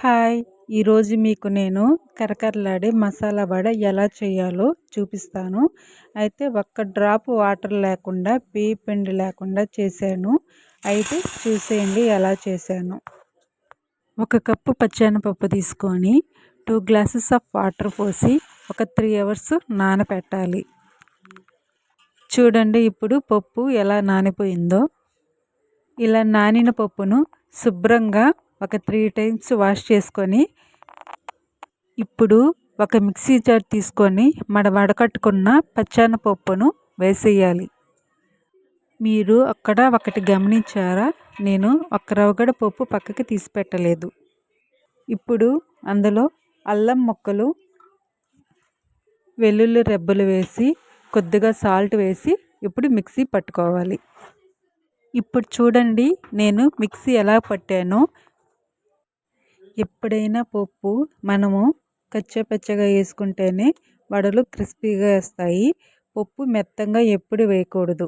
Hi! ఈరోజు మీకు నేను కరకరలాడే మసాలా వడ ఎలా చేయాలో చూపిస్తాను. అయితే ఒక్క డ్రాప్ వాటర్ లేకుండా, బియ్య పిండి లేకుండా చేశాను. అయితే చూసేయండి ఎలా చేశానో. ఒక కప్పు పచ్చెనపప్పు తీసుకొని 2 గ్లాసెస్ ఆఫ్ వాటర్ పోసి ఒక 3 అవర్స్ నానపెట్టాలి. చూడండి ఇప్పుడు పప్పు ఎలా నానిపోయిందో. ఇలా నానిన పప్పును శుభ్రంగా ఒక 3 టైమ్స్ వాష్ చేసుకొని ఇప్పుడు ఒక మిక్సీ జార్ తీసుకొని వడకట్టుకున్న పచ్చెనపప్పును వేసేయాలి. మీరు అక్కడ ఒకటి గమనించారా? నేను ఒక్క రవ్వ కూడా పప్పు పక్కకి తీసి పెట్టలేదు. ఇప్పుడు అందులో అల్లం ముక్కలు, వెల్లుల్లి రెబ్బలు వేసి కొద్దిగా సాల్ట్ వేసి ఇప్పుడు మిక్సీ పట్టుకోవాలి. ఇప్పుడు చూడండి నేను మిక్సీ ఎలా పట్టానో. ఎప్పుడైనా పప్పు మనము కచ్చాపచ్చగా వేసుకుంటేనే వడలు క్రిస్పీగా వస్తాయి. పప్పు మెత్తంగా ఎప్పుడు వేయకూడదు.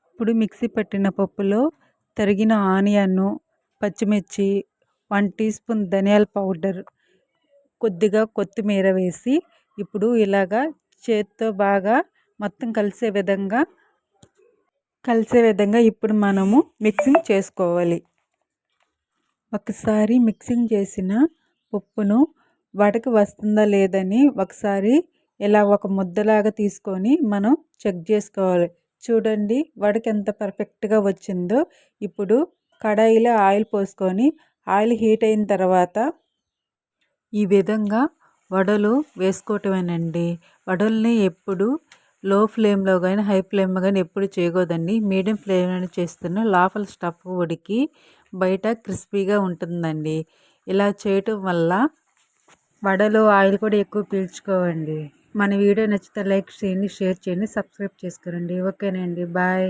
ఇప్పుడు మిక్సీ పట్టిన పప్పులో తరిగిన ఆనియన్ను, పచ్చిమిర్చి, 1 టీ స్పూన్ ధనియాల పౌడర్, కొద్దిగా కొత్తిమీర వేసి ఇప్పుడు ఇలాగా చేత్తో బాగా మొత్తం కలిసే విధంగా ఇప్పుడు మనము మిక్సింగ్ చేసుకోవాలి. ఒకసారి మిక్సింగ్ చేసిన పప్పును వడకి వస్తుందా లేదని ఒకసారి ఇలా ఒక ముద్దలాగా తీసుకొని మనం చెక్ చేసుకోవాలి. చూడండి వడకి ఎంత పర్ఫెక్ట్గా వచ్చిందో. ఇప్పుడు కడాయిలో ఆయిల్ పోసుకొని ఆయిల్ హీట్ అయిన తర్వాత ఈ విధంగా వడలు వేసుకోవటమేనండి. వడల్ని ఎప్పుడు లో ఫ్లేమ్లో కానీ హై ఫ్లేమ్లో కానీ ఎప్పుడు చేయకూడదండి. మీడియం ఫ్లేమ్లో చేస్తేనే లోపల స్టఫ్ ఉడికి బయట క్రిస్పీగా ఉంటుందండి. ఇలా చేయటం వల్ల వడలు ఆయిల్ కూడా ఎక్కువ పీల్చుకోవండి. మన వీడియో నచ్చితే లైక్ చేయండి, షేర్ చేయండి, సబ్స్క్రైబ్ చేసుకోండి. ఓకేనండి, బాయ్.